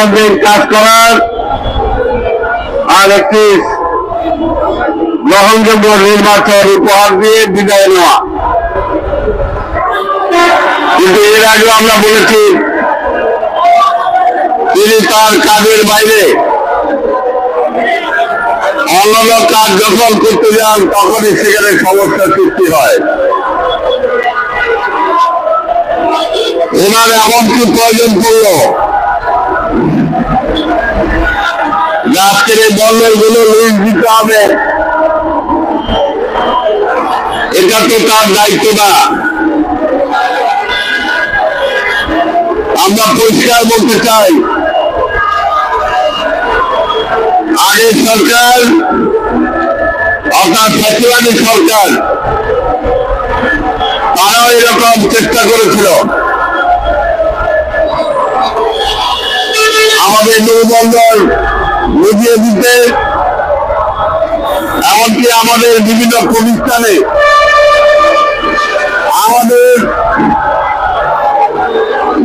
গণতান্ত্রিক কাজ করার আর একটি গ্রহণযোগ্য নির্বাচন উপহার দিয়ে বিদায় নেওয়া। কিন্তু এর আগে আমরা বলেছি তিনি তার কাজের বাইরে অন্যান্য কাজ যখন করতে যান তখনই সেখানে সমস্যার সৃষ্টি হয়। ওনার এমন কি প্রয়োজন পড়ল আজকের এই বন্দরগুলো লিজ দিতে হবে, এটা তো তার দায়িত্ব না। আমরা পরিষ্কার বলতে চাই, আগের সরকার অর্থাৎ ফ্যাসিবাদী সরকার তারাও এরকম চেষ্টা করেছিল আমাদের নৌবন্দর বুঝিয়ে দিতে, এমনকি আমাদের বিভিন্ন প্রতিষ্ঠানে আমাদের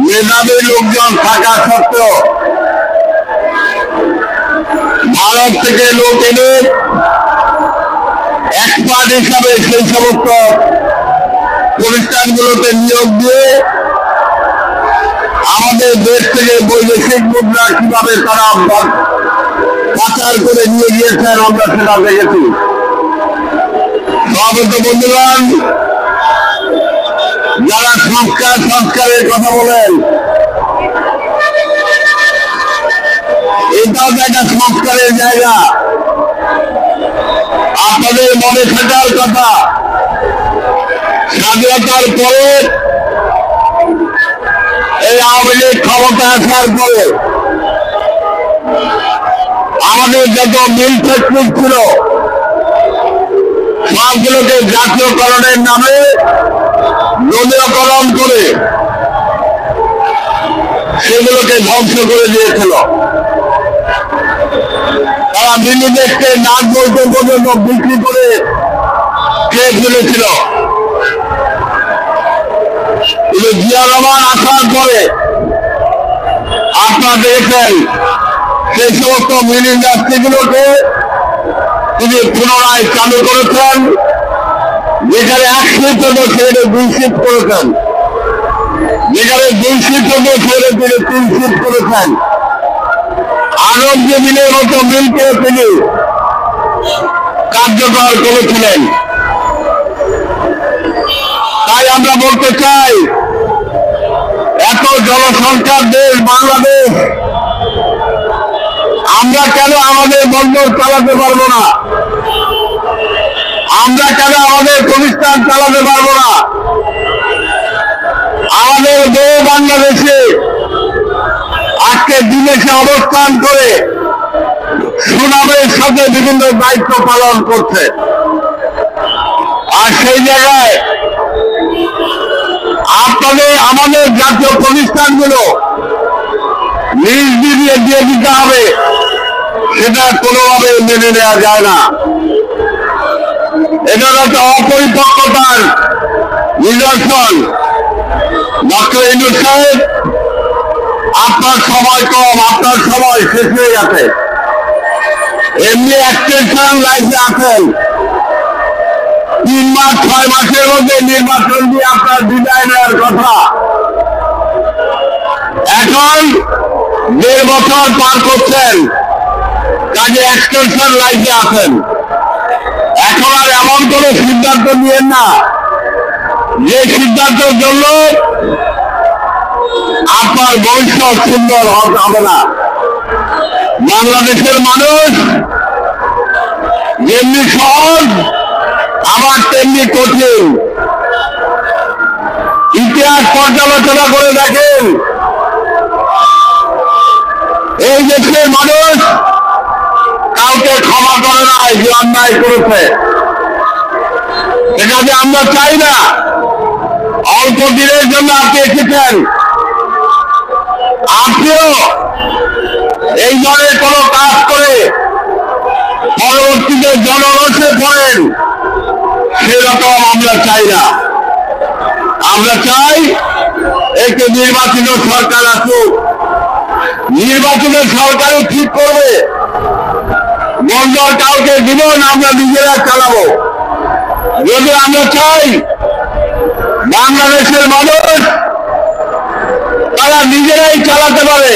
মেধাবী লোকজন থাকা সত্ত্বেও ভারত থেকে লোক এনে এক্সপার্ট হিসাবে সেই সমস্ত প্রতিষ্ঠানগুলোতে নিয়োগ দিয়ে আমাদের দেশ থেকে বৈদেশিক মুদ্রা কিভাবে তারা পাচার করে নিয়ে গিয়েছেন আমরা সেটা দেখেছি। সভাপতি বন্ধুগণ, যারা সংস্কারের কথা বলেন, এটাও তো একটা সংস্কারের জায়গা। আপনাদের মনে থাকার কথা, স্বাধীনতার পরে এই আওয়ামী লীগ ক্ষমতা আসার পরে আমাদের যত মিল ফ্যাক্টরি ছিল সবগুলোকে জাতীয়করণের নামে দলীয়করণ করে সেগুলোকে ধ্বংস করে দিয়েছিল। তারা মিলিদেশকে নাক বলতে পর্যন্ত বিক্রি করে খেয়ে ফেলেছিল। কিন্তু জিয়া রহমান আসার পরে আপনারা দেখেছেন সেই সমস্ত মিল ইন্ডাস্ট্রিগুলোকে তিনি পুনরায় চালু করেছেন, যেখানে 1 শিফট হতো সেখানে 2 শিফট করেছেন, যেখানে 2 শিফট হতো সেখানে তিনি 3 শিফট করেছেন। আরব যে মিলের মতো মিলকে তিনি কার্যকর করেছিলেন। তাই আমরা বলতে চাই, এত জনসংখ্যার দেশ বাংলাদেশ, আমরা কেন আমাদের বন্দর চালাতে পারবো না? আমরা কেন আমাদের প্রতিষ্ঠান চালাতে পারবো না? আমাদের বউ বাংলাদেশে আজকে বিদেশে অবস্থান করে সুনামের সাথে বিভিন্ন দায়িত্ব পালন করছে। আর সেই জায়গায় আমাদের জাতীয় প্রতিষ্ঠানগুলো নিজ দিয়ে দিতে হবে, সেটা কোনোভাবে মেনে নেওয়া যায় না। এটা হচ্ছে অপরিপক্কতার নিদর্শন। ডক্টর ইউনূস সাহেব, আপনার সময় কম, আপনার সময় শেষ হয়ে গেছে। এমনি এক্সটেনশন লাইফে আছেন, 3 মাস 6 মাসের মধ্যে নির্বাচন দিয়ে আপনার বিদায় নেওয়ার কথা। এখন 1.5 বছর পার করছেন, কাজে এক্সটেনশন লাইফে আছেন। এখন আর এমন কোন সিদ্ধান্ত নিয়েন না যে সিদ্ধান্তের জন্য আপনার ভবিষ্যৎ সুন্দর হবে না। বাংলাদেশের মানুষ যেমনি সহজ আবার তেমনি কঠিন। ইতিহাস পর্যালোচনা করে দেখেন, এই দেশের মানুষ কাউকে ক্ষমা করে না যে অন্যায় করেছে। এটা যে আমরা চাই না। অল্প দিনের জন্য আপনি এসেছেন, আপনিও এই ধরনের কোন কাজ করে পরবর্তীতে জনরোষে পড়েন, সেরকম আমরা চাই না। আমরা চাই একটি নির্বাচিত সরকার আসুক, নির্বাচনের সরকারও ঠিক করবে বন্দর কাউকে দিব না, আমরা নিজেরা চালাবো। যদি আমরা চাই বাংলাদেশের মানুষ তারা নিজেরাই চালাতে পারে,